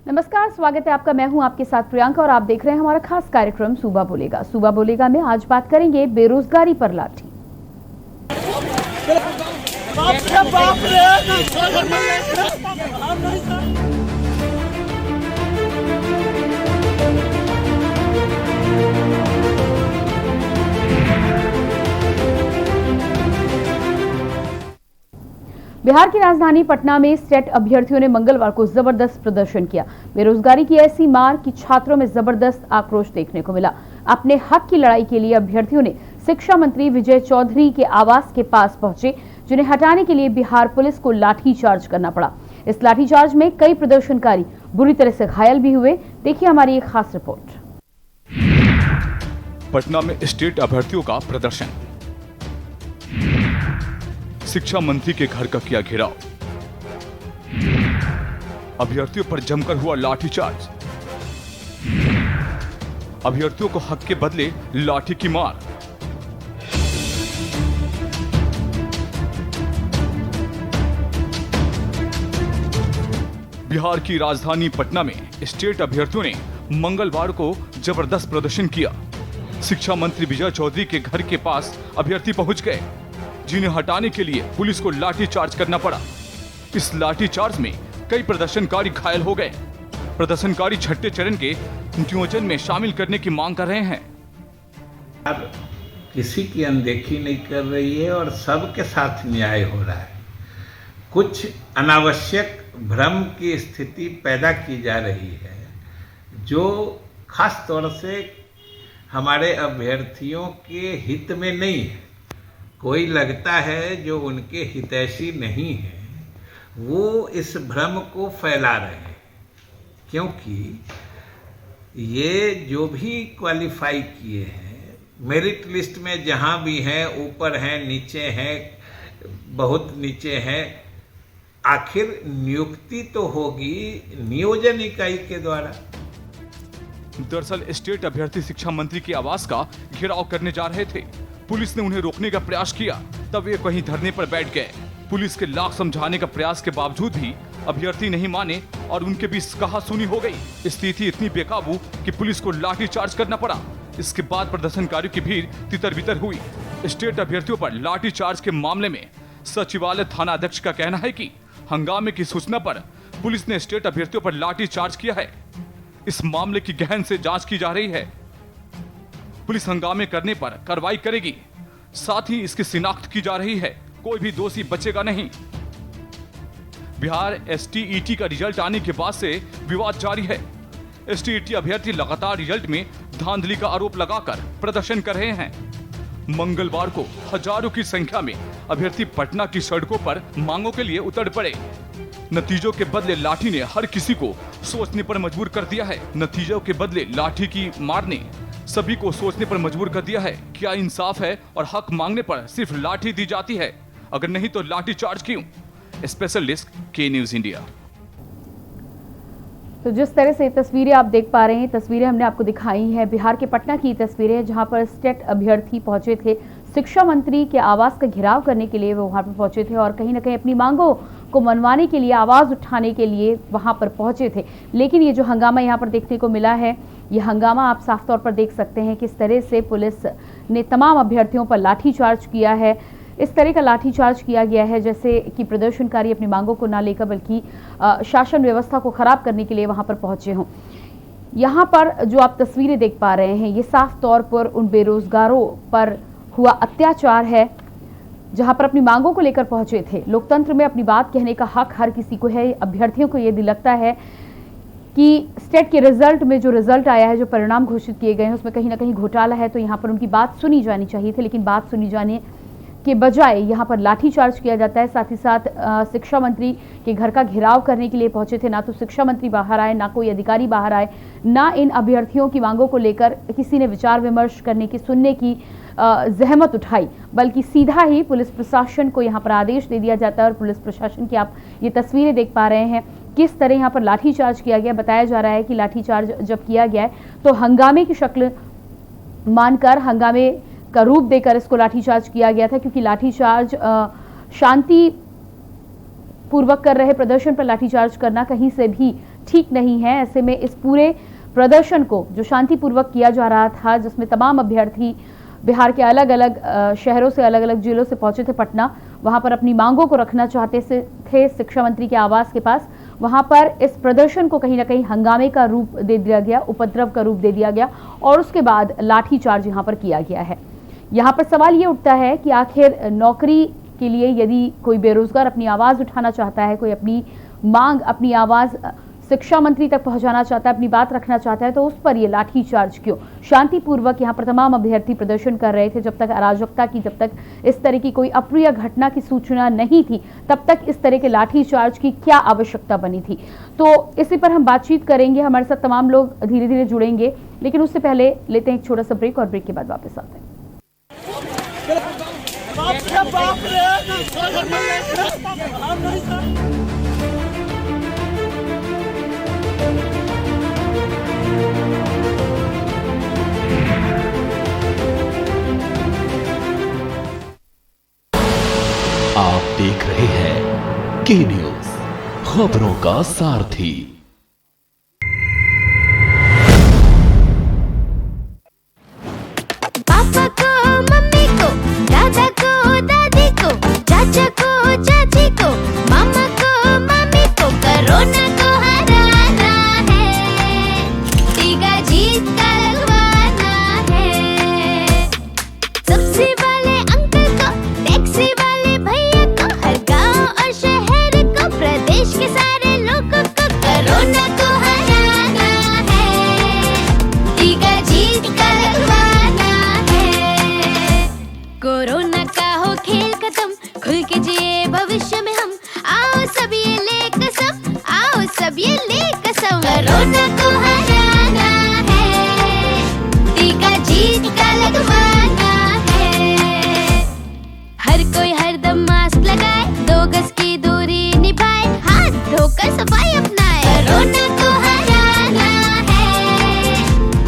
नमस्कार, स्वागत है आपका। मैं हूं आपके साथ प्रियंका और आप देख रहे हैं हमारा खास कार्यक्रम सूबा बोलेगा। सूबा बोलेगा में आज बात करेंगे बेरोजगारी पर लाठी। बिहार की राजधानी पटना में स्टेट अभ्यर्थियों ने मंगलवार को जबरदस्त प्रदर्शन किया। बेरोजगारी की ऐसी मार कि छात्रों में जबरदस्त आक्रोश देखने को मिला। अपने हक की लड़ाई के लिए अभ्यर्थियों ने शिक्षा मंत्री विजय चौधरी के आवास के पास पहुंचे, जिन्हें हटाने के लिए बिहार पुलिस को लाठीचार्ज करना पड़ा। इस लाठीचार्ज में कई प्रदर्शनकारी बुरी तरह से घायल भी हुए। देखिए हमारी एक खास रिपोर्ट। पटना में स्टेट अभ्यर्थियों का प्रदर्शन, शिक्षा मंत्री के घर का किया घेराव, अभ्यर्थियों पर जमकर हुआ लाठीचार्ज, अभ्यर्थियों को हक के बदले लाठी की मार। बिहार की राजधानी पटना में स्टेट अभ्यर्थियों ने मंगलवार को जबरदस्त प्रदर्शन किया। शिक्षा मंत्री विजय चौधरी के घर के पास अभ्यर्थी पहुंच गए, जिन्हें हटाने के लिए पुलिस को लाठीचार्ज करना पड़ा। इस लाठीचार्ज में कई प्रदर्शनकारी घायल हो गए। प्रदर्शनकारी छठे चरण के नियोजन में शामिल करने की मांग कर रहे हैं। अब किसी की अनदेखी नहीं कर रही है और सबके साथ न्याय हो रहा है। कुछ अनावश्यक भ्रम की स्थिति पैदा की जा रही है, जो खास तौर से हमारे अभ्यर्थियों के हित में नहीं है। कोई लगता है जो उनके हितैषी नहीं है, वो इस भ्रम को फैला रहे हैं, क्योंकि ये जो भी क्वालिफाई किए हैं मेरिट लिस्ट में जहाँ भी हैं, ऊपर हैं, नीचे हैं, बहुत नीचे हैं, आखिर नियुक्ति तो होगी नियोजन इकाई के द्वारा। दरअसल स्टेट अभ्यर्थी शिक्षा मंत्री के आवास का घेराव करने जा रहे थे। पुलिस ने उन्हें रोकने का प्रयास किया, तब वे कहीं धरने पर बैठ गए। पुलिस के लाख समझाने का प्रयास के बावजूद भी अभ्यर्थी नहीं माने और उनके बीच कहासुनी हो गई। स्थिति इतनी बेकाबू कि पुलिस को लाठीचार्ज करना पड़ा। इसके बाद प्रदर्शनकारियों की भीड़ तितर बितर हुई। स्टेट अभ्यर्थियों पर लाठीचार्ज के मामले में सचिवालय थाना अध्यक्ष का कहना है कि हंगामे की सूचना पर पुलिस ने स्टेट अभ्यर्थियों पर लाठीचार्ज किया है। इस मामले की गहन से जांच की जा रही है। पुलिस हंगामे करने पर कार्रवाई करेगी, साथ ही इसकी शिनाख्त की जा रही है। कोई भी दोषी बचेगा नहीं। बिहार एसटीईटी का रिजल्ट आने के बाद से विवाद जारी है। एसटीईटी अभ्यर्थी लगातार रिजल्ट में धांधली का आरोप लगाकर प्रदर्शन कर रहे हैं। मंगलवार को हजारों की संख्या में अभ्यर्थी पटना की सड़कों पर मांगों के लिए उतर पड़े। नतीजों के बदले लाठी ने हर किसी को सोचने पर मजबूर कर दिया है। नतीजों के बदले लाठी की मार ने सभी को सोचने पर मजबूर कर दिया है। क्या इंसाफ है और हक मांगने पर सिर्फ लाठी दी जाती है? अगर नहीं तो लाठी चार्ज क्यों? स्पेशल डेस्क के न्यूज इंडिया। तो जिस तरह से तस्वीरें आप देख पा रहे हैं, तस्वीरें हमने आपको दिखाई हैं बिहार के पटना की तस्वीरें, जहां पर स्टेट अभ्यर्थी पहुंचे थे। शिक्षा मंत्री के आवास का घेराव करने के लिए वो वहां पर पहुंचे थे और कहीं ना कहीं अपनी मांगों को मनवाने के लिए, आवाज उठाने के लिए वहां पर पहुंचे थे। लेकिन ये जो हंगामा यहाँ पर देखने को मिला है, ये हंगामा आप साफ तौर पर देख सकते हैं किस तरह से पुलिस ने तमाम अभ्यर्थियों पर लाठीचार्ज किया है। इस तरह का लाठीचार्ज किया गया है जैसे कि प्रदर्शनकारी अपनी मांगों को ना लेकर बल्कि शासन व्यवस्था को खराब करने के लिए वहां पर पहुंचे हों। यहाँ पर जो आप तस्वीरें देख पा रहे हैं, ये साफ तौर पर उन बेरोजगारों पर हुआ अत्याचार है, जहां पर अपनी मांगों को लेकर पहुंचे थे। लोकतंत्र में अपनी बात कहने का हक हर किसी को है। अभ्यर्थियों को यदि लगता है कि स्टेट के रिजल्ट में जो रिजल्ट आया है, जो परिणाम घोषित किए गए हैं, उसमें कहीं ना कहीं घोटाला है, तो यहाँ पर उनकी बात सुनी जानी चाहिए थी। लेकिन बात सुनी जाने के बजाय यहाँ पर लाठीचार्ज किया जाता है। साथ ही साथ शिक्षा मंत्री के घर का घेराव करने के लिए पहुंचे थे। ना तो शिक्षा मंत्री बाहर आए, ना कोई अधिकारी बाहर आए, ना इन अभ्यर्थियों की मांगों को लेकर किसी ने विचार विमर्श करने की, सुनने की जहमत उठाई, बल्कि सीधा ही पुलिस प्रशासन को यहाँ पर आदेश दे दिया जाता है। और पुलिस प्रशासन की आप ये तस्वीरें देख पा रहे हैं किस तरह यहाँ पर लाठीचार्ज किया गया। बताया जा रहा है कि लाठीचार्ज जब किया गया है तो हंगामे की शक्ल मानकर, हंगामे का रूप देकर इसको लाठीचार्ज किया गया था, क्योंकि लाठीचार्ज शांति पूर्वक कर रहे प्रदर्शन पर लाठीचार्ज करना कहीं से भी ठीक नहीं है। ऐसे में इस पूरे प्रदर्शन को जो शांतिपूर्वक किया जा रहा था, जिसमें तमाम अभ्यर्थी बिहार के अलग अलग शहरों से, अलग अलग जिलों से पहुंचे थे पटना, वहां पर अपनी मांगों को रखना चाहते थे शिक्षा मंत्री के आवास के पास, वहां पर इस प्रदर्शन को कहीं ना कहीं हंगामे का रूप दे दिया गया, उपद्रव का रूप दे दिया गया और उसके बाद लाठीचार्ज यहां पर किया गया है। यहां पर सवाल ये उठता है कि आखिर नौकरी के लिए यदि कोई बेरोजगार अपनी आवाज उठाना चाहता है, कोई अपनी मांग, अपनी आवाज शिक्षा मंत्री तक पहुंचाना चाहता है, अपनी बात रखना चाहता है, तो उस पर ये लाठीचार्ज क्यों? शांतिपूर्वक यहाँ पर तमाम अभ्यर्थी प्रदर्शन कर रहे थे। जब तक अराजकता की, जब तक इस तरह की कोई अप्रिय घटना की सूचना नहीं थी, तब तक इस तरह के लाठीचार्ज की क्या आवश्यकता बनी थी? तो इसी पर हम बातचीत करेंगे। हमारे साथ तमाम लोग धीरे धीरे जुड़ेंगे, लेकिन उससे पहले लेते हैं एक छोटा सा ब्रेक और ब्रेक के बाद वापस आते हैं। आप देख रहे हैं के न्यूज, खबरों का सारथी। पापा को, मम्मी को, दादा को, दादी को, चाचा को, चाची को, मामा को, मामी को, कोरोना को हराना है, टीका जीत का लगवाना है। सबसे वाले अंकल को, टैक्सी वाले भैया को, हर गांव और शहर को, प्रदेश के सारे लोगों को कोरोना को हराना है, टीका जीत का लगवाना है। कोरोना का हो खेल खत्म, खुल के जिए भविष्य में हम, आओ सब ये ले कसम, आओ सब ये ले कसम, कोरोना को हराना है, टीका जीत का लगवाना है। हर कोई हरदम मास्क लगाए, 2 गज की दूरी निभाए, हाथ धोकर सफाई अपनाए, कोरोना को हराना है,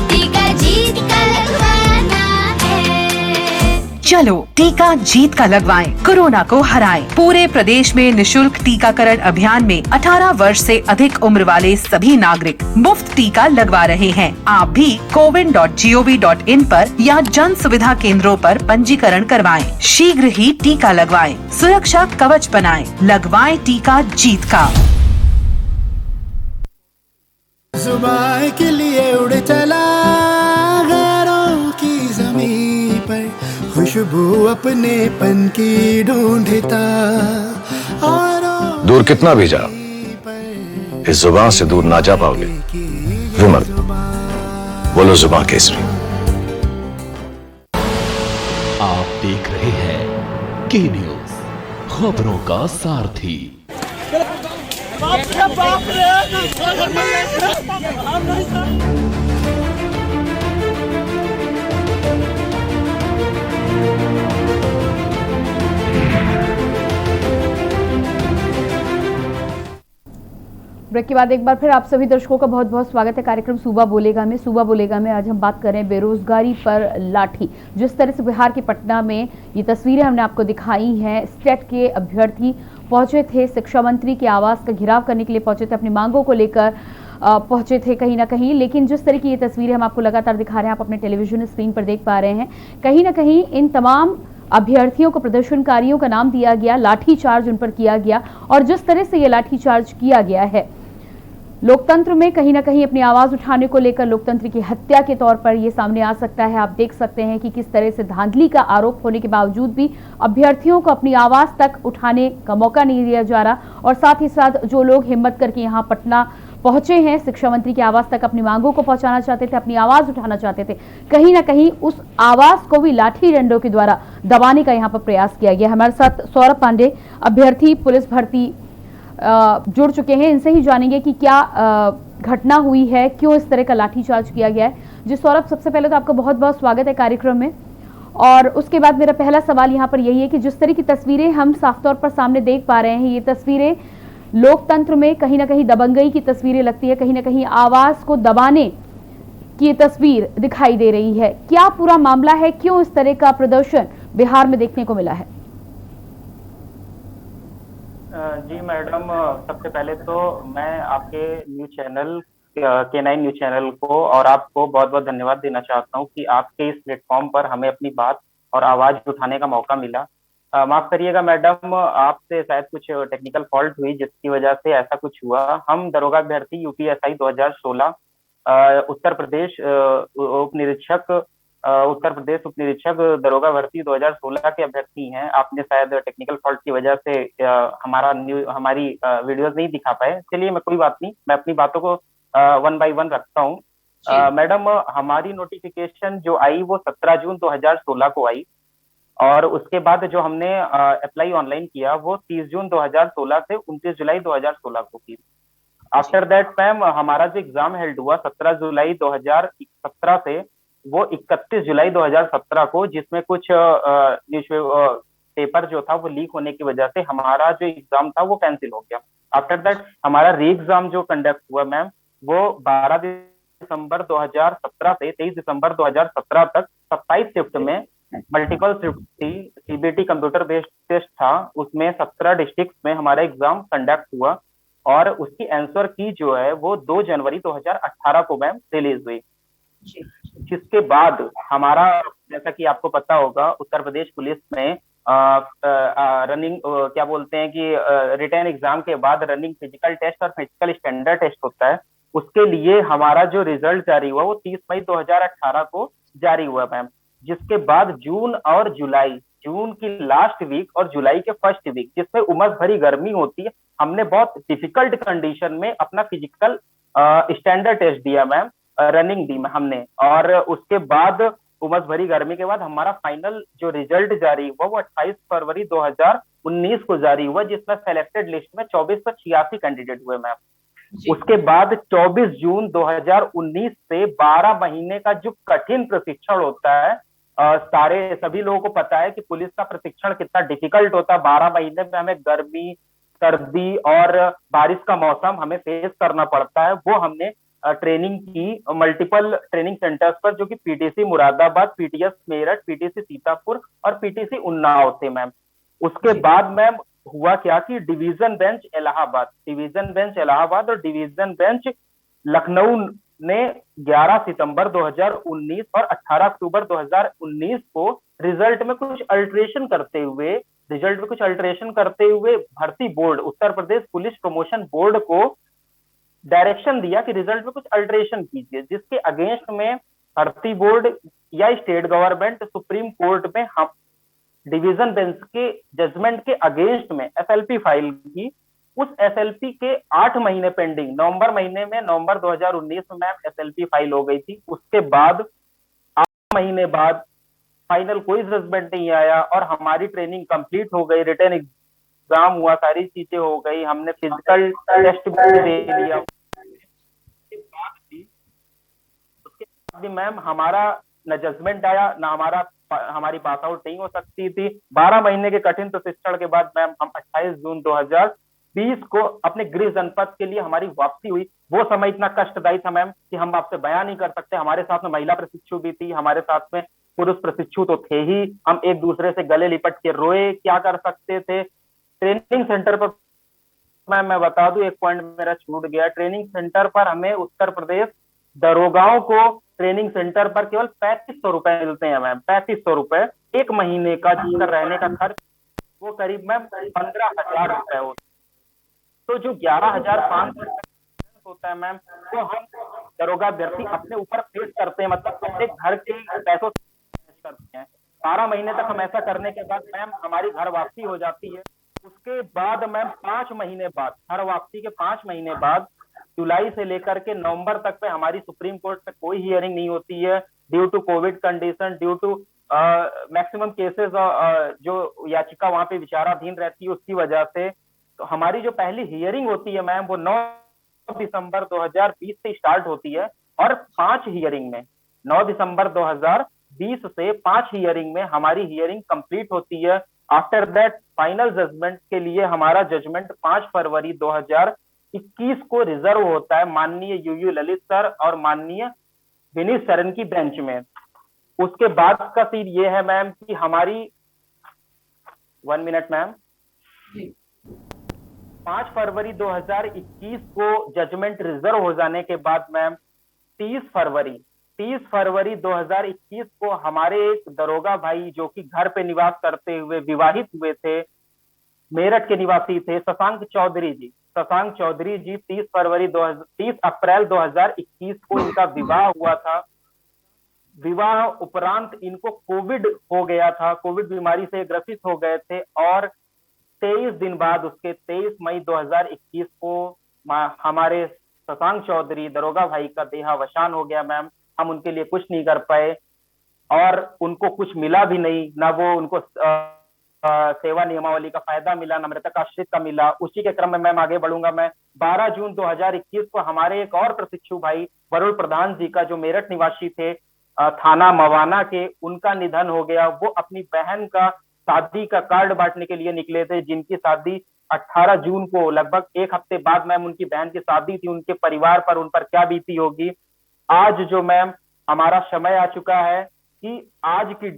टीका जीत का लगवाना है। चलो टीका जीत का लगवाएं, कोरोना को हराएं। पूरे प्रदेश में निशुल्क टीकाकरण अभियान में 18 वर्ष से अधिक उम्र वाले सभी नागरिक मुफ्त टीका लगवा रहे हैं। आप भी cowin.gov.in पर या जन सुविधा केंद्रों पर पंजीकरण करवाएं। शीघ्र ही टीका लगवाएं, सुरक्षा कवच बनाएं, लगवाएं टीका जीत का। जुबान के लिए उड़ चला गैरों की ज़मीं पर, खुशबू अपनेपन की ढूंढता और दूर कितना भी जाओ, इस जुबान से दूर ना जा पाओगे। विमल, बोलो जुबान केसरी। आप देख रहे हैं के न्यूज, खबरों का सारथी। ब्रेक के बाद एक बार फिर आप सभी दर्शकों का बहुत बहुत स्वागत है कार्यक्रम सूबा बोलेगा में। सूबा बोलेगा में आज हम बात कर रहे हैं बेरोजगारी पर लाठी। जिस तरह से बिहार के पटना में ये तस्वीरें हमने आपको दिखाई हैं, स्टेट के अभ्यर्थी पहुंचे थे शिक्षा मंत्री के आवास का घेराव करने के लिए पहुंचे थे, अपनी मांगों को लेकर पहुंचे थे कहीं ना कहीं। लेकिन जिस तरह की ये तस्वीरें हम आपको लगातार दिखा रहे हैं, आप अपने टेलीविजन स्क्रीन पर देख पा रहे हैं, कहीं ना कहीं इन तमाम अभ्यर्थियों को, प्रदर्शनकारियों का नाम दिया गया, लाठीचार्ज उन पर किया गया। और जिस तरह से ये लाठीचार्ज किया गया है, लोकतंत्र में कहीं ना कहीं अपनी आवाज उठाने को लेकर लोकतंत्र की हत्या के तौर पर यह सामने आ सकता है। आप देख सकते हैं कि किस तरह से धांधली का आरोप होने के बावजूद भी अभ्यर्थियों को अपनी आवाज तक उठाने का मौका नहीं दिया जा रहा। और साथ ही साथ जो लोग हिम्मत करके यहाँ पटना पहुंचे हैं, शिक्षा मंत्री की आवाज तक अपनी मांगों को पहुंचाना चाहते थे, अपनी आवाज उठाना चाहते थे, कहीं ना कहीं उस आवाज को भी लाठी डंडों के द्वारा दबाने का यहाँ पर प्रयास किया गया। हमारे साथ सौरभ पांडे, अभ्यर्थी पुलिस भर्ती, जुड़ चुके हैं। इनसे ही जानेंगे कि क्या घटना हुई है, क्यों इस तरह का लाठीचार्ज किया गया है। जी सौरभ, सबसे पहले तो आपका बहुत बहुत स्वागत है कार्यक्रम में। और उसके बाद मेरा पहला सवाल यहाँ पर यही है कि जिस तरह की तस्वीरें हम साफ तौर पर सामने देख पा रहे हैं, ये तस्वीरें लोकतंत्र में कहीं ना कहीं दबंगई की तस्वीरें लगती है, कहीं ना कहीं आवाज को दबाने की ये तस्वीर दिखाई दे रही है। क्या पूरा मामला है, क्यों इस तरह का प्रदर्शन बिहार में देखने को मिला है? जी मैडम, सबसे पहले तो मैं आपके news channel K9 news channel को और आपको बहुत बहुत धन्यवाद देना चाहता हूँ कि आपके इस प्लेटफॉर्म पर हमें अपनी बात और आवाज उठाने का मौका मिला। माफ करिएगा मैडम, आपसे शायद कुछ टेक्निकल फॉल्ट हुई जिसकी वजह से ऐसा कुछ हुआ। हम दरोगा अभ्यर्थी यूपीएसआई 2016 उत्तर प्रदेश उप निरीक्षक उत्तर प्रदेश उप निरीक्षक दरोगा भर्ती 2016 के अभ्यर्थी हैं। आपने शायद टेक्निकल फॉल्ट की वजह से हमारी वीडियोस नहीं दिखा पाए। चलिए, मैं कोई बात नहीं, मैं अपनी बातों को वन बाय वन रखता हूँ। मैडम, हमारी नोटिफिकेशन जो आई वो 17 जून 2016 को आई और उसके बाद जो हमने अप्लाई ऑनलाइन किया वो 30 जून 2016 से 29 जुलाई 2016 को की। आफ्टर दैट मैम, हमारा जो एग्जाम हेल्ड हुआ 17 जुलाई 2017 से वो 31 जुलाई 2017 को, जिसमें कुछ न्यूज पेपर जो था वो लीक होने की वजह से हमारा जो एग्जाम था वो कैंसिल हो गया। आफ्टर दैट हमारा री एग्जाम जो कंडक्ट हुआ मैम वो 12 दिसंबर 2017 से 23 दिसंबर 2017 तक 27 शिफ्ट में मल्टीपल शिफ्ट थी। सीबीटी कंप्यूटर बेस्ड टेस्ट था, उसमें 17 डिस्ट्रिक्ट में हमारा एग्जाम कंडक्ट हुआ और उसकी आंसर की जो है वो 2 जनवरी 2018 को मैम रिलीज हुई। जिसके बाद हमारा, जैसा कि आपको पता होगा, उत्तर प्रदेश पुलिस में रनिंग क्या बोलते हैं कि रिटन एग्जाम के बाद रनिंग फिजिकल टेस्ट और फिजिकल स्टैंडर्ड टेस्ट होता है। उसके लिए हमारा जो रिजल्ट जारी हुआ वो 30 मई 2018 को जारी हुआ मैम। जिसके बाद जून और जुलाई, जून की लास्ट वीक और जुलाई के फर्स्ट वीक, जिसमें उमस भरी गर्मी होती है, हमने बहुत डिफिकल्ट कंडीशन में अपना फिजिकल स्टैंडर्ड टेस्ट दिया मैम, रनिंग दी हमने। और उसके बाद उमस भरी गर्मी के बाद हमारा फाइनल जो रिजल्ट जारी हुआ वो 28 फरवरी 2019 को जारी हुआ, जिसमें सेलेक्टेड लिस्ट में 2486 कैंडिडेट हुए मैम। उसके बाद 24 जून 2019 से 12 महीने का जो कठिन प्रशिक्षण होता है, सभी लोगों को पता है कि पुलिस का प्रशिक्षण कितना डिफिकल्ट होता है। 12 महीने में हमें गर्मी, सर्दी और बारिश का मौसम हमें फेस करना पड़ता है। वो हमने ट्रेनिंग की मल्टीपल ट्रेनिंग सेंटर्स पर, जो कि PTC Moradabad, PTS Meerut, PTC Sitapur और पीटीसी उन्नाव थे मैम। उसके बाद मैम हुआ क्या कि डिवीजन बेंच इलाहाबाद और डिवीजन बेंच लखनऊ ने 11 सितंबर 2019 और 18 अक्टूबर 2019 को रिजल्ट में कुछ अल्ट्रेशन करते हुए भर्ती board, Uttar Pradesh police promotion board को डायरेक्शन दिया कि रिजल्ट में कुछ अल्ट्रेशन कीजिए, जिसके अगेंस्ट में भर्ती बोर्ड या स्टेट गवर्नमेंट सुप्रीम कोर्ट में हम डिवीजन बेंच के जजमेंट के अगेंस्ट में एसएलपी फाइल की। उस एसएलपी के 8 महीने पेंडिंग, नवंबर 2019 में मैम एसएलपी फाइल हो गई थी। उसके बाद 8 महीने बाद फाइनल कोई जजमेंट नहीं आया और हमारी ट्रेनिंग कंप्लीट हो गई, रिटन एग्जाम हुआ, सारी चीजें हो गई, हमने फिजिकल टेस्ट भी दे लिया। उसके बाद भी मैम हमारा न जजमेंट आया, ना हमारी पास आउट नहीं हो सकती थी। 12 महीने के कठिन प्रशिक्षण के बाद मैम हम 28 जून 2020 को अपने गृह जनपद के लिए हमारी वापसी हुई। वो समय इतना कष्टदायी था मैम कि हम आपसे बयान नहीं कर सकते। हमारे साथ में महिला प्रशिक्षु भी थी, हमारे साथ में पुरुष प्रशिक्षु तो थे ही। हम एक दूसरे से गले लिपट के रोए, क्या कर सकते थे। ट्रेनिंग सेंटर पर मैम मैं बता दूं, एक पॉइंट मेरा छूट गया। ट्रेनिंग सेंटर पर हमें उत्तर प्रदेश दरोगाओं को ट्रेनिंग सेंटर पर केवल 3500 रुपए मिलते हैं मैम, 3500 रुपए एक महीने का, जिसका रहने का खर्च वो करीब मैम 15,000 रुपए होता है। तो जो 11,500 होता है मैम, वो हम दरोगा अभ्यर्थी अपने ऊपर फेस करते हैं, मतलब अपने घर के पैसों से करते हैं। 12 महीने तक हम ऐसा करने के बाद मैम हमारी घर वापसी हो जाती है। उसके बाद मैम 5 महीने बाद, घर वापसी के 5 महीने बाद जुलाई से लेकर के नवंबर तक पे हमारी सुप्रीम कोर्ट में कोई हियरिंग नहीं होती है, due to covid condition, due to maximum cases जो याचिका वहां पे विचाराधीन रहती है, उसकी वजह से। तो हमारी जो पहली हियरिंग होती है मैम वो 9 दिसंबर 2020 से स्टार्ट होती है और 5 हियरिंग में 9 दिसंबर 2020 से 5 हियरिंग में हमारी हियरिंग कंप्लीट होती है। आफ्टर दैट फाइनल जजमेंट के लिए हमारा जजमेंट 5 फरवरी 2021 को रिजर्व होता है माननीय यूयू ललित सर और माननीय विनीत सरन की बेंच में। उसके बाद का सीन ये है मैम कि हमारी 1 मिनट मैम, 5 फरवरी 2021 को जजमेंट रिजर्व हो जाने के बाद मैम 30 फरवरी 2021 को हमारे एक दरोगा भाई जो कि घर पे निवास करते हुए विवाहित हुए थे, मेरठ के निवासी थे, शशांक चौधरी जी 30 अप्रैल 2021 को इनका विवाह हुआ था। विवाह उपरांत इनको कोविड हो गया था, कोविड बीमारी से ग्रसित हो गए थे और 23 दिन बाद उसके 23 मई 2021 को हमारे शशांक चौधरी दरोगा भाई का देहावसान हो गया मैम। हम उनके लिए कुछ नहीं कर पाए और उनको कुछ मिला भी नहीं, ना वो उनको सेवा नियमावली का फायदा मिला, ना मृतक आश्रित का मिला। उसी के क्रम में मैम आगे बढ़ूंगा मैं। 12 जून 2021 को हमारे एक और प्रशिक्षु भाई वरुण प्रधान जी का जो मेरठ निवासी थे, थाना मवाना के, उनका निधन हो गया। वो अपनी बहन का शादी का कार्ड बांटने के लिए निकले थे, जिनकी शादी 18 जून को, लगभग एक हफ्ते बाद मैम उनकी बहन की शादी थी। उनके परिवार पर, उन पर क्या बीती होगी। आज जो मैम हमारा समय आ चुका है कि आज की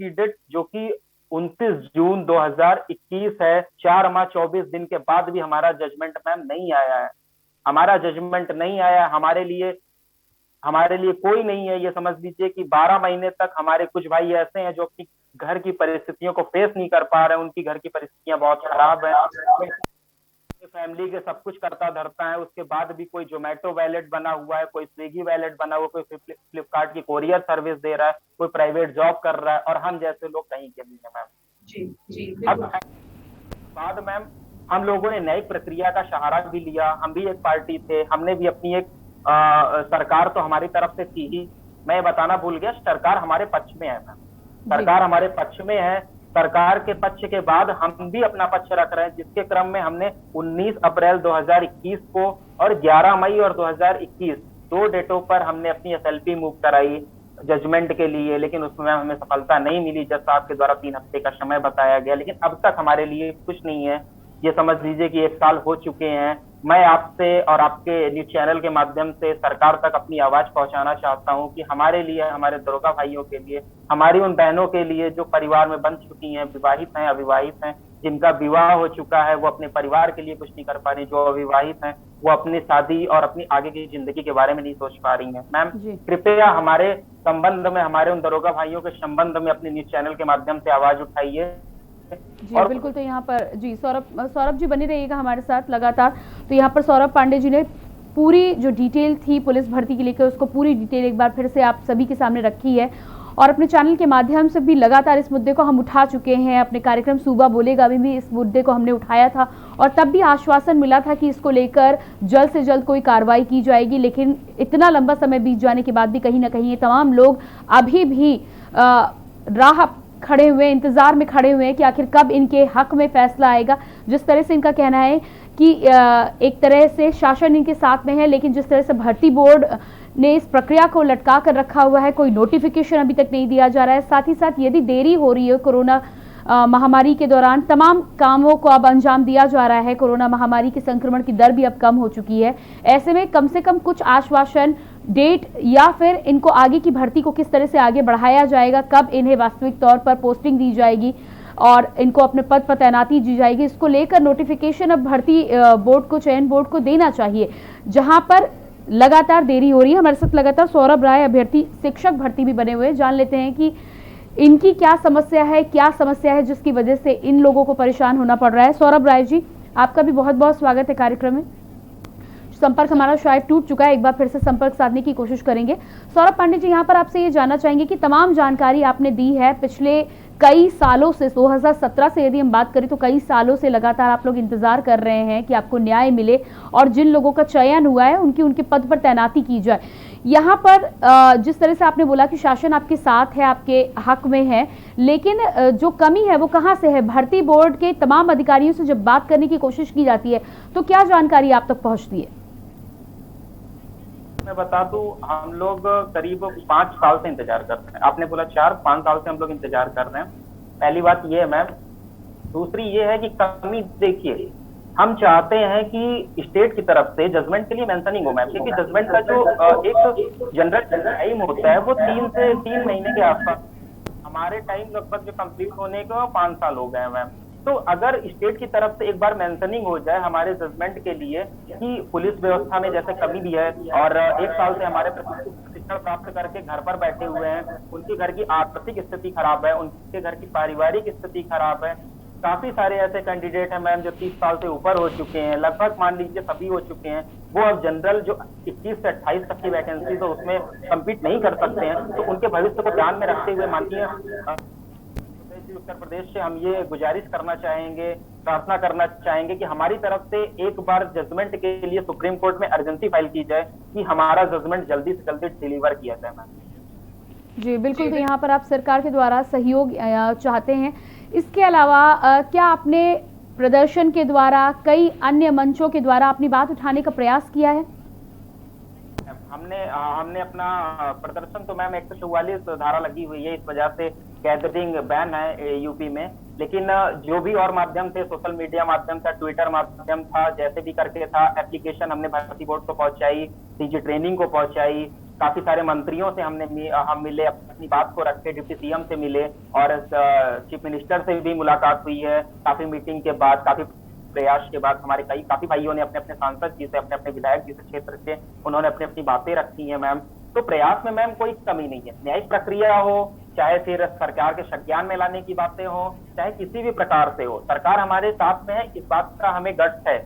डेट जो कि 29 जून 2021 है, 4 माह 24 दिन के बाद भी हमारा जजमेंट मैम नहीं आया है। हमारा जजमेंट नहीं आया, हमारे लिए कोई नहीं है। ये समझ लीजिए कि 12 महीने तक हमारे कुछ भाई ऐसे हैं जो कि घर की परिस्थितियों को फेस नहीं कर पा रहे हैं। उनकी घर की परिस्थितियां बहुत खराब है, फैमिली के सब कुछ करता धरता है, उसके बाद भी कोई जोमेटो वैलेट बना हुआ है, कोई स्विगी वैलेट बना हुआ, कोई फ्लिपकार्ट की कोरियर सर्विस दे रहा है, कोई प्राइवेट जॉब कर रहा है और हम जैसे लोग कहीं के नहीं है मैम। जी अब बाद मैम हम लोगों ने न्यायिक प्रक्रिया का सहारा भी लिया। हम भी एक पार्टी थे, हमने भी अपनी एक सरकार तो हमारी तरफ से थी ही, मैं बताना भूल गया, सरकार हमारे पक्ष में है मैम। सरकार हमारे पक्ष में है। सरकार के पक्ष के बाद हम भी अपना पक्ष रख रहे हैं, जिसके क्रम में हमने 19 अप्रैल 2021 को और 11 मई और 2021 2 डेटों पर हमने अपनी SLP मूव कराई जजमेंट के लिए, लेकिन उसमें हमें सफलता नहीं मिली। जज साहब के द्वारा 3 हफ्ते का समय बताया गया, लेकिन अब तक हमारे लिए कुछ नहीं है। ये समझ लीजिए कि 1 साल हो चुके हैं। मैं आपसे और आपके न्यूज चैनल के माध्यम से सरकार तक अपनी आवाज पहुंचाना चाहता हूं कि हमारे लिए, हमारे दरोगा भाइयों के लिए, हमारी उन बहनों के लिए जो परिवार में बंध चुकी हैं, विवाहित हैं, अविवाहित हैं, जिनका विवाह हो चुका है, वो अपने परिवार के लिए कुछ नहीं कर पा रही, जो अविवाहित हैं वो अपनी शादी और अपनी आगे की जिंदगी के बारे में नहीं सोच पा रही हैं। मैम कृपया हमारे संबंध में, हमारे उन दरोगा भाइयों के संबंध में अपने न्यूज चैनल के माध्यम से आवाज उठाइए। जी और बिल्कुल। तो यहाँ पर जी सौरभ जी बने रहिएगा हमारे साथ लगातार। तो यहाँ पर सौरभ पांडे जी ने पूरी जो डिटेल थी पुलिस भर्ती के लेकर, उसको पूरी डिटेल एक बार फिर से आप सभी के सामने रखी है और अपने चैनल के माध्यम से भी लगातार इस मुद्दे को हम उठा चुके हैं। अपने कार्यक्रम सूबा बोलेगा अभी भी इस मुद्दे को हमने उठाया था और तब भी आश्वासन मिला था कि इसको लेकर जल्द से जल्द कोई कार्रवाई की जाएगी, लेकिन इतना लंबा समय बीत जाने के बाद भी कहीं ना कहीं ये तमाम लोग अभी भी राह खड़े हुए, इंतजार में खड़े हुए हैं कि आखिर कब इनके हक में फैसला आएगा। जिस तरह से इनका कहना है कि एक तरह से शासन इनके साथ में है, लेकिन जिस तरह से भर्ती बोर्ड ने इस प्रक्रिया को लटका कर रखा हुआ है, कोई नोटिफिकेशन अभी तक नहीं दिया जा रहा है। साथ ही साथ यदि देरी हो रही है, कोरोना महामारी के दौरान तमाम कामों को अब अंजाम दिया जा रहा है, कोरोना महामारी के संक्रमण की दर भी अब कम हो चुकी है। ऐसे में कम से कम कुछ आश्वासन, डेट या फिर इनको आगे की भर्ती को किस तरह से आगे बढ़ाया जाएगा, कब इन्हें वास्तविक तौर पर पोस्टिंग दी जाएगी और इनको अपने पद पर तैनाती दी जाएगी, इसको लेकर नोटिफिकेशन अब भर्ती बोर्ड को, चयन बोर्ड को देना चाहिए, जहां पर लगातार देरी हो रही है। हमारे साथ लगातार सौरभ राय, अभ्यर्थी शिक्षक भर्ती भी बने हुए हैं। जान लेते हैं कि इनकी क्या समस्या है जिसकी वजह से इन लोगों को परेशान होना पड़ रहा है। सौरभ राय जी, आपका भी बहुत बहुत स्वागत है कार्यक्रम में। संपर्क हमारा शायद टूट चुका है, एक बार फिर से संपर्क साधने की कोशिश करेंगे। सौरभ पांडे जी, यहाँ पर आपसे ये जानना चाहेंगे कि तमाम जानकारी आपने दी है पिछले कई सालों से, 2017 से यदि हम बात करें तो कई सालों से लगातार आप लोग इंतजार कर रहे हैं कि आपको न्याय मिले और जिन लोगों का चयन हुआ है उनके पद पर तैनाती की जाए। यहाँ पर जिस तरह से आपने बोला कि शासन आपके साथ है, आपके हक में है, लेकिन जो कमी है वो कहाँ से है? भर्ती बोर्ड के तमाम अधिकारियों से जब बात करने की कोशिश की जाती है तो क्या जानकारी आप तक पहुँचती है? मैं बता दूं, हम लोग करीब 5 साल से इंतजार कर रहे हैं। आपने बोला 4-5 साल से हम लोग इंतजार कर रहे हैं। पहली बात ये है मैम। दूसरी ये है कि कमी देखिए, हम चाहते हैं कि स्टेट की तरफ से जजमेंट के लिए मेंशनिंग हो मैम, क्योंकि जजमेंट का जो एक जनरल टाइम होता है वो 3 महीने के आसपास। हमारे टाइम लगभग जो कंप्लीट होने को 5 साल हो गए मैम। तो अगर स्टेट की तरफ से एक बार मेंशनिंग हो जाए हमारे जजमेंट के लिए कि पुलिस व्यवस्था में जैसे कमी भी है और 1 साल से हमारे प्रशिक्षण प्राप्त करके घर पर बैठे हुए हैं, उनके घर की आर्थिक स्थिति खराब है, उनके घर की पारिवारिक स्थिति खराब है। काफी सारे ऐसे कैंडिडेट हैं मैम जो 30 साल से ऊपर हो चुके हैं, लगभग मान लीजिए सभी हो चुके हैं, वो अब जनरल जो 21 से 28 तक की वैकेंसी तो उसमें कम्पीट नहीं कर सकते हैं। तो उनके भविष्य को ध्यान में रखते हुए माननीय उत्तर प्रदेश से हम ये गुजारिश करना चाहेंगे, प्रार्थना करना चाहेंगे कि हमारी तरफ से एक बार जजमेंट के लिए सुप्रीम कोर्ट में अर्जेंसी फाइल की जाए कि हमारा जजमेंट जल्दी से जल्दी डिलीवर किया जाए मैम। जी बिल्कुल, तो यहाँ पर आप सरकार के द्वारा सहयोग चाहते हैं। इसके अलावा क्या आपने प्रदर्शन के द्वारा कई अन्य मंचों के द्वारा अपनी बात उठाने का प्रयास किया है? हमने अपना प्रदर्शन तो मैम 144 धारा लगी हुई है, इस वजह से गैदरिंग बैन है यूपी में, लेकिन जो भी और माध्यम थे, सोशल मीडिया माध्यम था, ट्विटर माध्यम था, जैसे भी करके था, एप्लीकेशन हमने भर्ती बोर्ड को पहुंचाई, सीजी ट्रेनिंग को पहुंचाई, काफी सारे मंत्रियों से हम मिले, अपनी बात को रखे, डिप्टी सीएम से मिले और चीफ मिनिस्टर से भी मुलाकात हुई है। काफी मीटिंग के बाद, काफी प्रयास के बाद हमारे काफी भाइयों ने अपने अपने सांसद जी से, अपने अपने विधायक जी से क्षेत्र से उन्होंने अपनी अपनी बातें रखी हैं मैम। तो प्रयास में मैम कोई कमी नहीं है, न्यायिक प्रक्रिया हो, चाहे फिर सरकार के संज्ञान में लाने की बातें हो, चाहे किसी भी प्रकार से हो, सरकार हमारे साथ में है, इस बात का हमें गट्स है,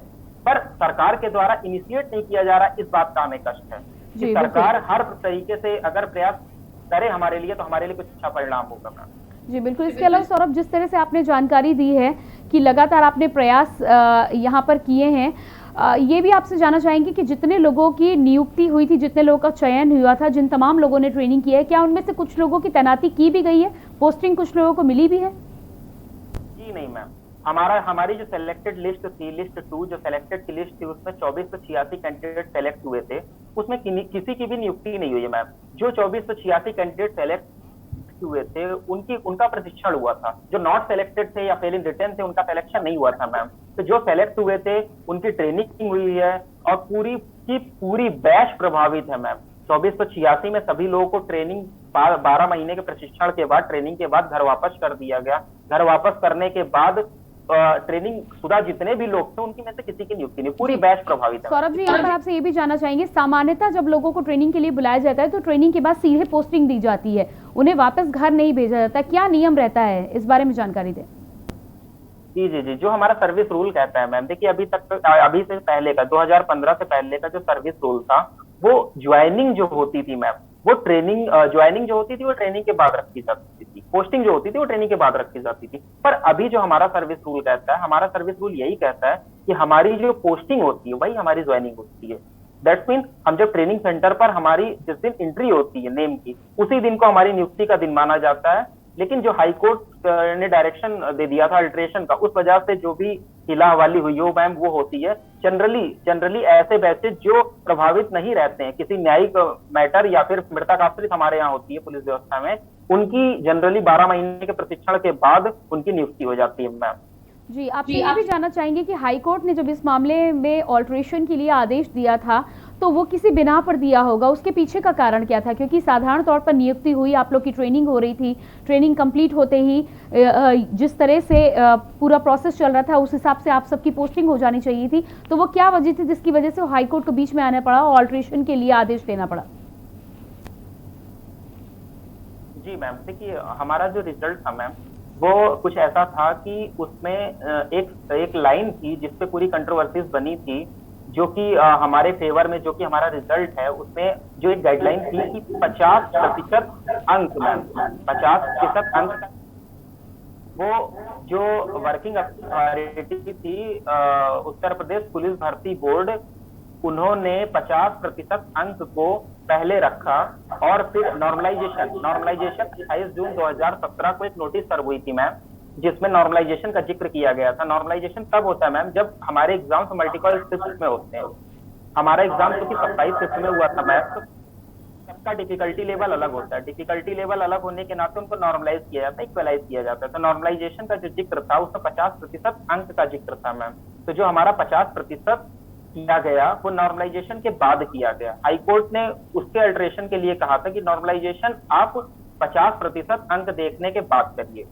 पर सरकार के द्वारा इनिशिएट नहीं किया जा रहा, इस बात का हमें कष्ट है। कि सरकार हर तरीके से अगर प्रयास करे हमारे लिए तो हमारे लिए कुछ अच्छा परिणाम होगा मैम। जी बिल्कुल। इसके अलावा सौरभ, जिस तरह से आपने जानकारी दी है कि लगातार आपने प्रयास यहाँ पर किए हैं, ये भी आपसे जानना चाहेंगे कि जितने लोगों की नियुक्ति हुई थी, जितने लोगों का चयन हुआ था, जिन तमाम लोगों ने ट्रेनिंग की है, क्या उनमें से कुछ लोगों की तैनाती की भी गई है, पोस्टिंग कुछ लोगों को मिली भी है? जी नहीं मैम, हमारी जो सिलेक्टेड लिस्ट थी, लिस्ट 2 जो सिलेक्टेड की लिस्ट थी, उसमें 24 से 86 कैंडिडेट सेलेक्ट हुए थे, उसमें किसी की भी नियुक्ति नहीं हुई है मैम। जो 24 से 86 कैंडिडेट सेलेक्ट हुए थे उनका प्रशिक्षण हुआ था, जो नॉट सेलेक्टेड थे या फेल इन रिटर्न थे उनका सिलेक्शन नहीं हुआ था मैम। तो जो सेलेक्ट हुए थे उनकी ट्रेनिंग हुई है और पूरी की पूरी बैच प्रभावित है मैम। 2486 में सभी लोगों को ट्रेनिंग 12 महीने के प्रशिक्षण के बाद, ट्रेनिंग के बाद घर वापस कर दिया गया। घर वापस करने के बाद ट्रेनिंग शुदा जितने भी लोग थे उनकी में से किसी की नियुक्ति नहीं, पूरी बैच प्रभावित है। सौरभ जी, यहाँ पर आपसे ये भी जानना चाहेंगे, सामान्यतः जब लोगों को ट्रेनिंग के लिए बुलाया जाता है तो ट्रेनिंग के बाद सीधे पोस्टिंग दी जाती है, उन्हें वापस घर नहीं भेजा जाता, क्या नियम रहता है, इस बारे में जानकारी दें। जी, जो हमारा सर्विस रूल कहता है मैम, देखिए अभी से पहले का 2015 से पहले का जो सर्विस रूल था, वो ज्वाइनिंग जो होती थी मैम, वो ज्वाइनिंग जो होती थी वो ट्रेनिंग के बाद रखी जाती थी, पोस्टिंग जो होती थी वो ट्रेनिंग के बाद रखी जाती थी। पर अभी जो हमारा सर्विस रूल कहता है, हमारा सर्विस रूल यही कहता है कि हमारी जो पोस्टिंग होती है वही हमारी ज्वाइनिंग होती है। दैट्स मीन हम जब ट्रेनिंग सेंटर पर हमारी जिस दिन एंट्री होती है नेम की, उसी दिन को हमारी नियुक्ति का दिन माना जाता है। लेकिन जो हाई कोर्ट ने डायरेक्शन दे दिया था अल्ट्रेशन का, उस वजह से जो भी हिला हवाली हुई हो मैम, वो होती है जनरली ऐसे बैचेज जो प्रभावित नहीं रहते हैं किसी न्यायिक मैटर या फिर मृतक आश्रित हमारे यहाँ होती है पुलिस व्यवस्था में, उनकी जनरली 12 महीने के प्रशिक्षण के बाद उनकी नियुक्ति हो जाती है मैम। जी, आपसे ये भी जानना चाहेंगे कि हाईकोर्ट ने जब इस मामले में ऑल्ट्रेशन के लिए आदेश दिया था तो वो किसी बिना पर दिया होगा, उसके पीछे का कारण क्या था? क्योंकि साधारण तौर पर नियुक्ति हुई, आप लोग की ट्रेनिंग हो रही थी, ट्रेनिंग कंप्लीट होते ही जिस तरह से पूरा प्रोसेस चल रहा था उस हिसाब से आप सबकी पोस्टिंग हो जानी चाहिए थी, तो वो क्या वजह थी जिसकी वजह से हाईकोर्ट को बीच में आना पड़ा और ऑल्ट्रेशन के लिए आदेश देना पड़ा? जी मैम, देखिए हमारा जो रिजल्ट था मैम, वो कुछ ऐसा था कि उसमें एक लाइन थी जिसपे पूरी कंट्रोवर्सीज बनी थी, जो कि हमारे फेवर में, जो कि हमारा रिजल्ट है, उसमें जो एक गाइडलाइन थी कि 50% अंक मैम, 50% अंक, वो जो वर्किंग अथॉरिटी थी उत्तर प्रदेश पुलिस भर्ती बोर्ड, उन्होंने 50% अंक को पहले रखा और फिर नॉर्मलाइजेशन 28 जून 2017 को एक नोटिस सर्व हुई थी मैम, जिसमें नॉर्मलाइजेशन का जिक्र किया गया था। नॉर्मलाइजेशन तब होता है मैम जब हमारे एग्जाम्स मल्टीपल शिफ्ट में होते हैं। हमारा एग्जाम क्योंकि 27 शिफ्ट में हुआ था मैम, तो सबका डिफिकल्टी लेवल अलग होता है। डिफिकल्टी लेवल अलग होने के नाते उनको नॉर्मलाइज किया जाता है, इक्वलाइज किया जाता है। तो नॉर्मलाइजेशन का जो जिक्र था उसमें 50% अंक का जिक्र था मैम। तो जो हमारा 50% किया गया वो नॉर्मलाइजेशन के बाद किया गया। हाईकोर्ट ने उसके अल्ट्रेशन के लिए कहा था कि नॉर्मलाइजेशन आप 50% अंक देखने के बाद करिए।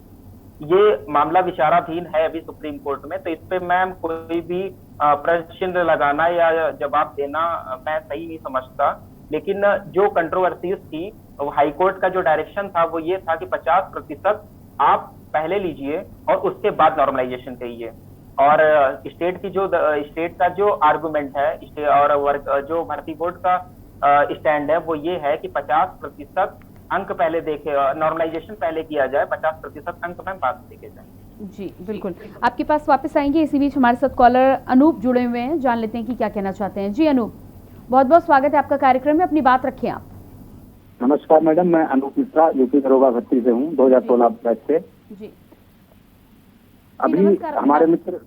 ये मामला विचाराधीन है अभी सुप्रीम कोर्ट में, तो इस पे मैम कोई भी प्रश्न चिन्ह लगाना या जवाब देना मैं सही नहीं समझता। लेकिन जो कंट्रोवर्सीज थी, हाई कोर्ट का जो डायरेक्शन था वो ये था कि 50% आप पहले लीजिए और उसके बाद नॉर्मलाइजेशन कहिए। और स्टेट का जो आर्गुमेंट है और जो भर्ती बोर्ड का स्टैंड है वो ये है कि 50% अंक पहले देखे, नॉर्मलाइजेशन पहले किया जाए, 50% अंक में बाद में देखे जाए। जी बिल्कुल, आपके पास वापस आएंगे। इसी बीच हमारे साथ कॉलर अनूप जुड़े हुए हैं, जान लेते हैं कि क्या कहना चाहते हैं। जी अनूप, बहुत बहुत स्वागत है आपका कार्यक्रम में, अपनी बात रखें आप। नमस्कार मैडम, मैं अनूप मिश्रा यूपी दरोगा भर्ती से हूँ 2016 बैच से। जी अभी हमारे मित्र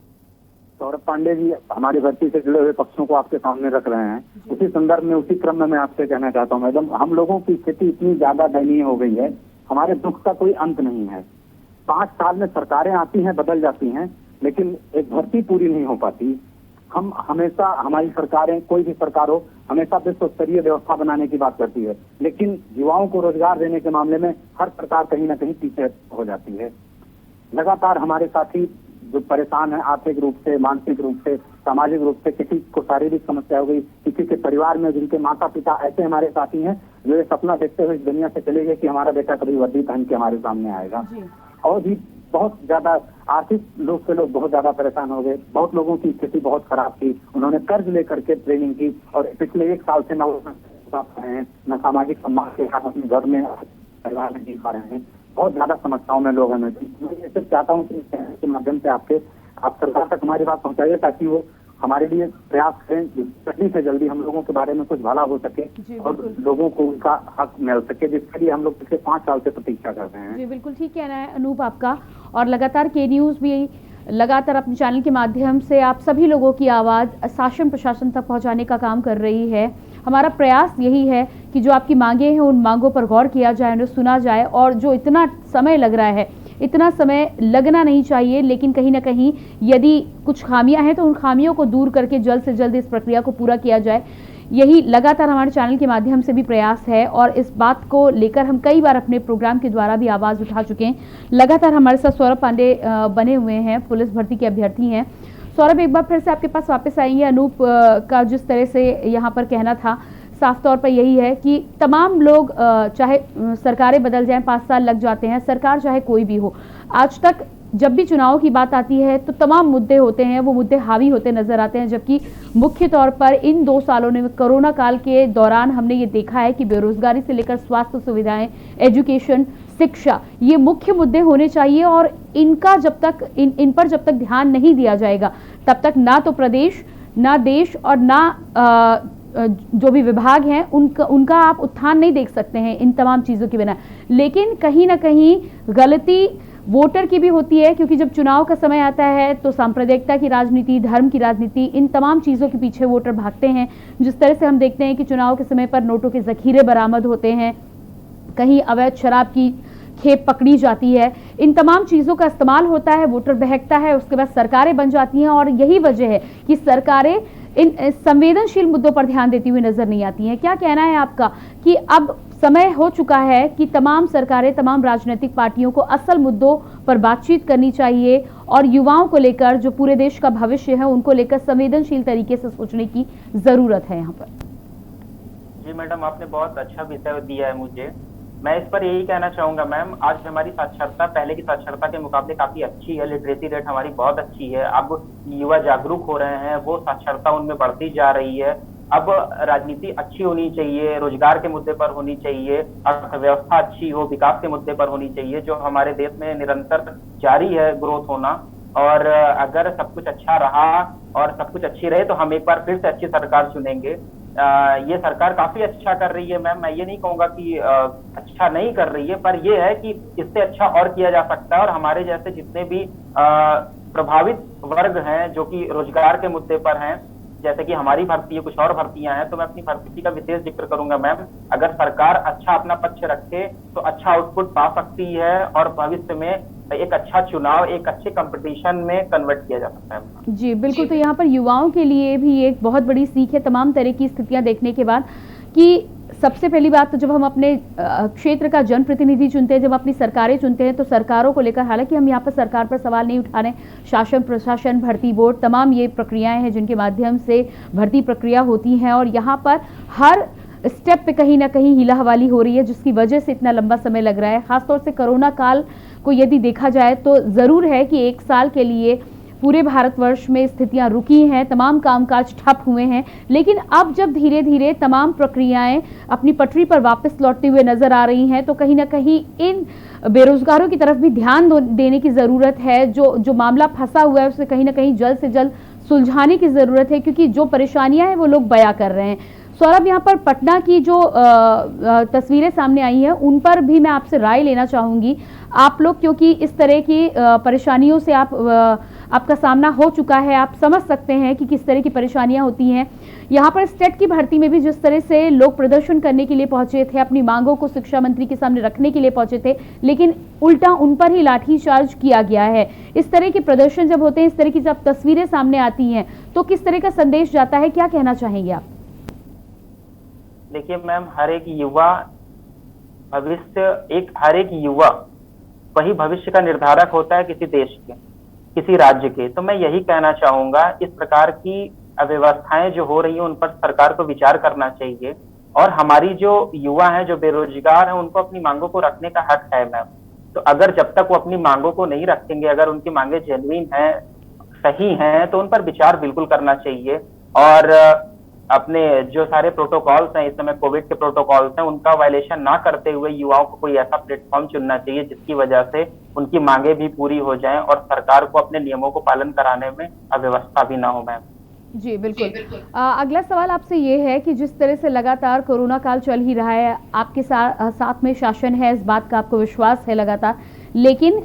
सौरभ पांडे जी हमारी भर्ती से जुड़े हुए पक्षों को आपके सामने रख रहे हैं। उसी संदर्भ में, उसी क्रम में मैं आपसे कहना चाहता हूँ मैडम, हम लोगों की स्थिति इतनी ज्यादा दयनीय हो गई है, हमारे दुख का कोई अंत नहीं है। 5 साल में सरकारें आती हैं, बदल जाती हैं, लेकिन एक भर्ती पूरी नहीं हो पाती। हम हमेशा, हमारी सरकारें, कोई भी सरकार हो, हमेशा विश्व स्तरीय व्यवस्था बनाने की बात करती है, लेकिन युवाओं को रोजगार देने के मामले में हर सरकार कहीं ना कहीं पीछे हो जाती है। लगातार हमारे साथी जो परेशान है आर्थिक रूप से, मानसिक रूप से, सामाजिक रूप से, किसी को शारीरिक समस्या हो गई, किसी के परिवार में जिनके माता पिता ऐसे हमारे साथी हैं जो ये सपना देखते हुए इस दुनिया से चले गए कि हमारा बेटा कभी वर्दी पहन के हमारे सामने आएगा। और भी बहुत ज्यादा आर्थिक रूप से लोग बहुत ज्यादा परेशान हो गए। बहुत लोगों की स्थिति बहुत खराब थी, उन्होंने कर्ज लेकर के ट्रेनिंग की और पिछले 1 साल से न सामाजिक सम्मान के साथ अपने घर में, परिवार में जी पा रहे हैं। बहुत ज्यादा समस्याओं में लोग हमें, मैं ये सिर्फ चाहता हूँ कि के माध्यम से आप सरकार तक हमारी बात पहुँचाइए, ताकि वो हमारे लिए प्रयास करें जल्दी से जल्दी हम लोगों के बारे में कुछ भला हो सके और लोगों को उनका हक मिल सके, जिसके लिए हम लोग पिछले 5 साल से प्रतीक्षा कर रहे हैं। जी बिल्कुल ठीक कहना है अनूप आपका, और लगातार के न्यूज़ भी लगातार अपने चैनल के माध्यम से आप सभी लोगों की आवाज़ शासन प्रशासन तक पहुंचाने का काम कर रही है। हमारा प्रयास यही है कि जो आपकी मांगे हैं उन मांगों पर गौर किया जाए, उन्हें सुना जाए, और जो इतना समय लग रहा है, इतना समय लगना नहीं चाहिए, लेकिन कहीं ना कहीं यदि कुछ खामियां हैं तो उन खामियों को दूर करके जल्द से जल्द इस प्रक्रिया को पूरा किया जाए। यही लगातार हमारे चैनल के माध्यम से भी प्रयास है, और इस बात को लेकर हम कई बार अपने प्रोग्राम के द्वारा भी आवाज़ उठा चुके हैं। लगातार हमारे साथ सौरभ पांडे बने हुए हैं, पुलिस भर्ती के अभ्यर्थी हैं। सौरभ, एक बार फिर से आपके पास वापस आएंगे। अनूप का जिस तरह से यहाँ पर कहना था, साफ तौर पर यही है कि तमाम लोग, चाहे सरकारें बदल जाएं, 5 साल लग जाते हैं, सरकार चाहे कोई भी हो, आज तक जब भी चुनाव की बात आती है तो तमाम मुद्दे होते हैं, वो मुद्दे हावी होते नजर आते हैं। जबकि मुख्य तौर पर इन 2 सालों में, कोरोना काल के दौरान, हमने ये देखा है कि बेरोजगारी से लेकर स्वास्थ्य सुविधाएं, एजुकेशन, शिक्षा, ये मुख्य मुद्दे होने चाहिए, और इनका जब तक इन पर जब तक ध्यान नहीं दिया जाएगा, तब तक ना तो प्रदेश, ना देश और ना जो भी विभाग हैं उनका आप उत्थान नहीं देख सकते हैं इन तमाम चीज़ों के बिना। लेकिन कहीं ना कहीं गलती वोटर की भी होती है, क्योंकि जब चुनाव का समय आता है तो सांप्रदायिकता की राजनीति, धर्म की राजनीति, इन तमाम चीज़ों के पीछे वोटर भागते हैं। जिस तरह से हम देखते हैं कि चुनाव के समय पर नोटों के जखीरे बरामद होते हैं, कहीं अवैध शराब की खेप पकड़ी जाती है, इन तमाम चीज़ों का इस्तेमाल होता है, वोटर बहकता है, उसके बाद सरकारें बन जाती हैं, और यही वजह है कि सरकारें इन संवेदनशील मुद्दों पर ध्यान देती हुई नजर नहीं आती हैं। क्या कहना है आपका कि अब समय हो चुका है कि तमाम सरकारें, तमाम राजनीतिक पार्टियों को असल मुद्दों पर बातचीत करनी चाहिए, और युवाओं को लेकर, जो पूरे देश का भविष्य है, उनको लेकर संवेदनशील तरीके से सोचने की जरूरत है यहाँ पर? जी मैडम, आपने बहुत अच्छा विषय दिया है मुझे। मैं इस पर यही कहना चाहूंगा मैम, आज हमारी साक्षरता पहले की साक्षरता के मुकाबले काफी अच्छी है, लिटरेसी रेट हमारी बहुत अच्छी है। अब युवा जागरूक हो रहे हैं, वो साक्षरता उनमें बढ़ती जा रही है। अब राजनीति अच्छी होनी चाहिए, रोजगार के मुद्दे पर होनी चाहिए, अर्थव्यवस्था अच्छी हो, विकास के मुद्दे पर होनी चाहिए, जो हमारे देश में निरंतर जारी है ग्रोथ होना। और अगर सब कुछ अच्छा रहा और सब कुछ अच्छी रहे तो हम एक बार फिर से अच्छी सरकार चुनेंगे। ये सरकार काफी अच्छा कर रही है मैम, मैं ये नहीं कहूंगा कि अच्छा नहीं कर रही है, पर ये है कि इससे अच्छा और किया जा सकता है। और हमारे जैसे जितने भी प्रभावित वर्ग हैं, जो कि रोजगार के मुद्दे पर हैं, जैसे कि हमारी भर्ती है, कुछ और भर्तियां हैं, तो मैं अपनी भर्ती का विशेष जिक्र करूंगा मैम। अगर सरकार अच्छा अपना पक्ष रखे तो अच्छा आउटपुट पा सकती है, और भविष्य में एक अच्छा चुनाव, एक अच्छे कंपटीशन में कन्वर्ट किया जा सकता है। जी बिल्कुल, तो यहाँ पर युवाओं के लिए भी एक बहुत बड़ी सीख है तमाम तरह की स्थितियां देखने के बाद, कि सबसे पहली बात तो जब हम अपने क्षेत्र का जनप्रतिनिधि चुनते हैं, जब अपनी सरकारें चुनते हैं, तो सरकारों को लेकर, हालांकि हम यहाँ पर सरकार पर सवाल नहीं उठा रहे, शासन प्रशासन भर्ती बोर्ड तमाम ये प्रक्रियाएं हैं जिनके माध्यम से भर्ती प्रक्रिया होती हैं और यहाँ पर हर स्टेप पे कहीं ना कहीं हीला हवाली हो रही है, जिसकी वजह से इतना लंबा समय लग रहा है। खासतौर से कोरोना काल को यदि देखा जाए तो ज़रूर है कि एक साल के लिए पूरे भारतवर्ष में स्थितियां रुकी हैं, तमाम कामकाज ठप हुए हैं, लेकिन अब जब धीरे धीरे तमाम प्रक्रियाएं अपनी पटरी पर वापस लौटते हुए नजर आ रही हैं, तो कहीं ना कहीं इन बेरोजगारों की तरफ भी ध्यान देने की ज़रूरत है। जो मामला फंसा हुआ है उसे कहीं ना कहीं जल्द से जल्द सुलझाने की ज़रूरत है, क्योंकि जो परेशानियां हैं वो लोग बयां कर रहे हैं। सौरभ, यहाँ पर पटना की जो तस्वीरें सामने आई हैं उन पर भी मैं आपसे राय लेना चाहूँगी। आप लोग क्योंकि इस तरह की परेशानियों से आपका सामना हो चुका है, आप समझ सकते हैं कि किस तरह की परेशानियां होती हैं। यहाँ पर स्टेट की भर्ती में भी जिस तरह से लोग प्रदर्शन करने के लिए पहुंचे थे, अपनी मांगों को शिक्षा मंत्री के सामने रखने के लिए पहुंचे थे, लेकिन उल्टा उन पर ही लाठीचार्ज किया गया है। इस तरह के प्रदर्शन जब होते हैं, इस तरह की जब तस्वीरें सामने आती हैं, तो किस तरह का संदेश जाता है, क्या कहना चाहेंगे आप? देखिए मैम, हर एक युवा वही भविष्य का निर्धारक होता है किसी देश के, किसी राज्य के। तो मैं यही कहना चाहूंगा, इस प्रकार की अव्यवस्थाएं जो हो रही हैं उन पर सरकार को विचार करना चाहिए और हमारी जो युवा हैं, जो बेरोजगार हैं, उनको अपनी मांगों को रखने का हक है मैम। तो अगर जब तक वो अपनी मांगों को नहीं रखेंगे, अगर उनकी मांगे जेन्युइन हैं, सही हैं, तो उन पर विचार बिल्कुल करना चाहिए। और अपने जो सारे प्रोटोकॉल्स हैं, इस समय कोविड के प्रोटोकॉल्स हैं, उनका वायलेशन ना करते हुए युवाओं को कोई ऐसा प्लेटफॉर्म चुनना चाहिए जिसकी वजह से उनकी मांगे भी पूरी हो जाएं और सरकार को अपने नियमों को पालन कराने में अव्यवस्था भी ना हो मैम। जी बिल्कुल। अगला सवाल आपसे ये है कि जिस तरह से लगातार कोरोना काल चल ही रहा है, आपके साथ में शासन है, इस बात का आपको विश्वास है लगातार, लेकिन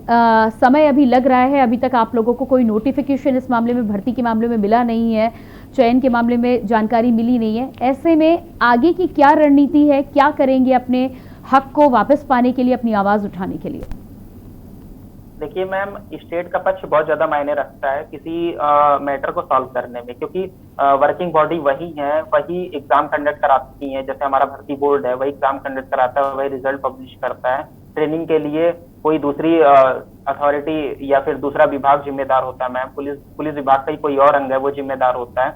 समय अभी लग रहा है, अभी तक आप लोगों को कोई नोटिफिकेशन इस मामले में, भर्ती के मामले में मिला नहीं है, चयन के मामले में जानकारी मिली नहीं है। ऐसे में आगे की क्या रणनीति है, क्या करेंगे अपने हक को वापस पाने के लिए, अपनी आवाज उठाने के लिए? देखिए मैम, स्टेट का पक्ष बहुत ज्यादा मायने रखता है किसी मैटर को सॉल्व करने में, क्योंकि वर्किंग बॉडी वही है, वही एग्जाम कंडक्ट कराती है। जैसे हमारा भर्ती बोर्ड है, वही एग्जाम कंडक्ट कराता है, वही रिजल्ट पब्लिश करता है। ट्रेनिंग के लिए कोई दूसरी अथॉरिटी या फिर दूसरा विभाग जिम्मेदार होता है मैम, पुलिस विभाग का ही कोई और अंग है वो जिम्मेदार होता है।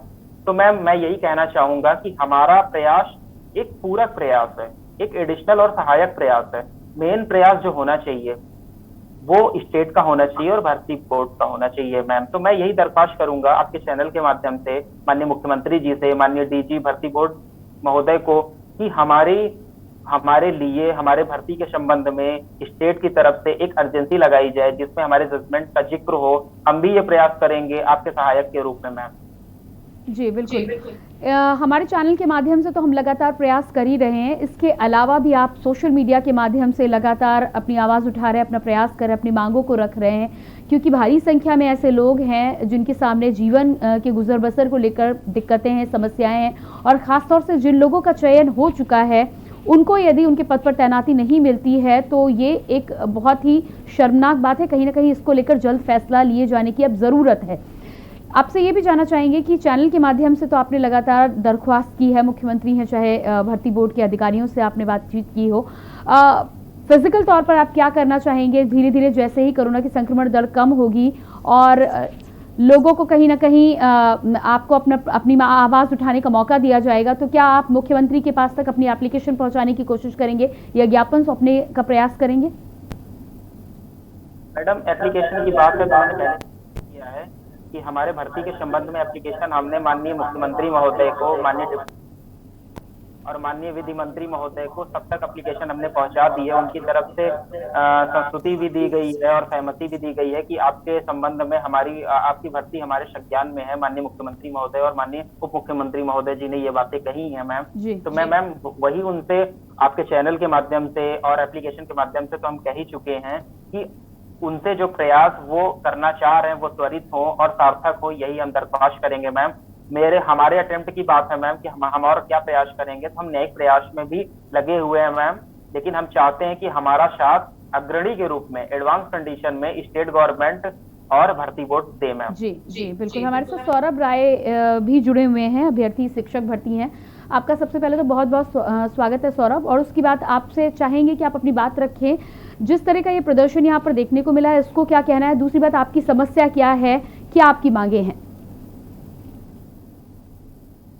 तो मैम मैं यही कहना चाहूंगा कि हमारा प्रयास एक पूरक प्रयास है, एक एडिशनल और सहायक प्रयास है। मेन प्रयास जो होना चाहिए वो स्टेट का होना चाहिए और भर्ती बोर्ड का होना चाहिए मैम। तो मैं यही दरख्वास्त करूंगा आपके चैनल के माध्यम से माननीय मुख्यमंत्री जी से, माननीय डीजी भर्ती बोर्ड महोदय को, कि हमारे लिए, हमारे भर्ती के संबंध में स्टेट की तरफ से एक अर्जेंसी लगाई जाए जिसमें हमारे जजमेंट का जिक्र हो। हम भी ये प्रयास करेंगे आपके सहायक के रूप में मैम। जी बिल्कुल। हमारे चैनल के माध्यम से तो हम लगातार प्रयास कर ही रहे हैं, इसके अलावा भी आप सोशल मीडिया के माध्यम से लगातार अपनी आवाज़ उठा रहे हैं, अपना प्रयास कर रहे हैं, अपनी मांगों को रख रहे हैं, क्योंकि भारी संख्या में ऐसे लोग हैं जिनके सामने जीवन के गुजर बसर को लेकर दिक्कतें हैं, समस्याएं हैं, और ख़ासतौर से जिन लोगों का चयन हो चुका है उनको यदि उनके पद पर तैनाती नहीं मिलती है तो ये एक बहुत ही शर्मनाक बात है। कहीं ना कहीं इसको लेकर जल्द फैसला लिए जाने की अब ज़रूरत है। आपसे ये भी जानना चाहेंगे कि चैनल के माध्यम से तो आपने लगातार दरख्वास्त की है, मुख्यमंत्री हैं चाहे भर्ती बोर्ड के अधिकारियों से आपने बातचीत की हो, फिजिकल तौर पर आप क्या करना चाहेंगे? धीरे धीरे जैसे ही कोरोना की संक्रमण दर कम होगी और लोगों को कहीं ना कहीं आपको अपनी आवाज़ उठाने का मौका दिया जाएगा, तो क्या आप मुख्यमंत्री के पास तक अपनी एप्लीकेशन पहुंचाने की कोशिश करेंगे या ज्ञापन सौंपने का प्रयास करेंगे? मैडम, एप्लीकेशन की बात है तो मैंने पहले किया है कि हमारे भर्ती के संबंध में एप्लीकेशन हमने माननीय मुख्यमंत्री महोदय को, माननीय विधि मंत्री महोदय को सब तक एप्लीकेशन हमने पहुंचा दी है। उनकी तरफ से संस्तुति भी दी गई है और सहमति भी दी गई है कि आपके संबंध में आपकी भर्ती हमारे संज्ञान में है। माननीय मुख्यमंत्री महोदय और माननीय उप मुख्यमंत्री महोदय जी ने ये बातें कही हैं मैम। तो मैं मैम वही उनसे आपके चैनल के माध्यम से और एप्लीकेशन के माध्यम से तो हम कह ही चुके हैं कि उनसे जो प्रयास वो करना चाह रहे हैं वो त्वरित हो और सार्थक हो, यही हम दरख्वास्त करेंगे मैम। हमारे अटेम्प्ट की बात है मैम कि हम और क्या प्रयास करेंगे, तो हम न्यायिक प्रयास में भी लगे हुए हैं मैम, लेकिन हम चाहते हैं कि हमारा साथ अग्रणी के रूप में एडवांस कंडीशन में स्टेट गवर्नमेंट और भर्ती बोर्ड दे मैम। जी बिल्कुल। हमारे साथ सौरभ राय भी जुड़े हुए हैं, अभ्यर्थी शिक्षक भर्ती हैं। आपका सबसे पहले तो बहुत बहुत स्वागत है सौरभ, और उसकी बात आपसे चाहेंगे कि आप अपनी बात रखें। जिस तरह का ये प्रदर्शन यहाँ पर देखने को मिला है, इसको क्या कहना है? दूसरी बात, आपकी समस्या क्या है, क्या आपकी मांगे हैं?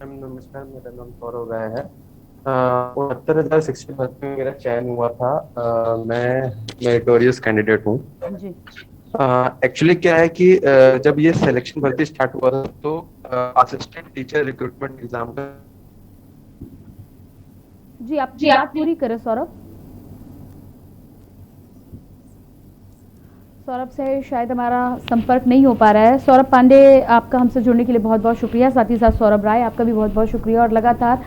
नमस्कार, मेरा नाम सौरभ राय है। 69,000 शिक्षक भर्ती में मेरा चयन हुआ था। मैं मेरिटोरियस कैंडिडेट हूँ जी। एक्चुअली क्या है कि जब ये सिलेक्शन भर्ती स्टार्ट हुआ था तो असिस्टेंट टीचर रिक्रूटमेंट एग्जाम का जी, आप बात पूरी करें सौरभ। सौरभ से शायद हमारा संपर्क नहीं हो पा रहा है। सौरभ पांडे, आपका हमसे जुड़ने के लिए बहुत बहुत शुक्रिया। साथ ही साथ सौरभ राय, आपका भी बहुत बहुत शुक्रिया। और लगातार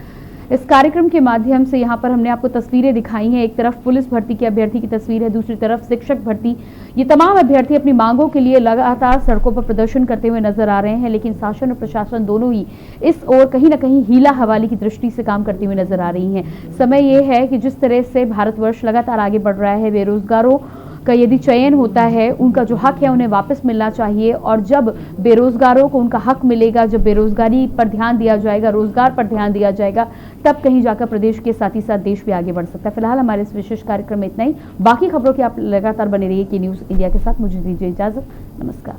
इस कार्यक्रम के माध्यम से यहाँ पर हमने आपको तस्वीरें दिखाई हैं। एक तरफ पुलिस भर्ती के अभ्यर्थी की तस्वीर है, दूसरी तरफ शिक्षक भर्ती। ये तमाम अभ्यर्थी अपनी मांगों के लिए लगातार सड़कों पर प्रदर्शन करते हुए नजर आ रहे हैं, लेकिन शासन और प्रशासन दोनों ही इस ओर कहीं ना कहीं हीला हवाली की दृष्टि से काम करते हुए नजर आ रही हैं। समय ये है कि जिस तरह से भारतवर्ष लगातार आगे बढ़ रहा है, बेरोजगारों का यदि चयन होता है, उनका जो हक है उन्हें वापस मिलना चाहिए। और जब बेरोजगारों को उनका हक मिलेगा, जब बेरोजगारी पर ध्यान दिया जाएगा, रोजगार पर ध्यान दिया जाएगा, तब कहीं जाकर प्रदेश के साथ ही साथ देश भी आगे बढ़ सकता है। फिलहाल हमारे इस विशेष कार्यक्रम में इतना ही। बाकी खबरों के आप लगातार बने रहिए के न्यूज़ इंडिया के साथ। मुझे दीजिए इजाजत, नमस्कार।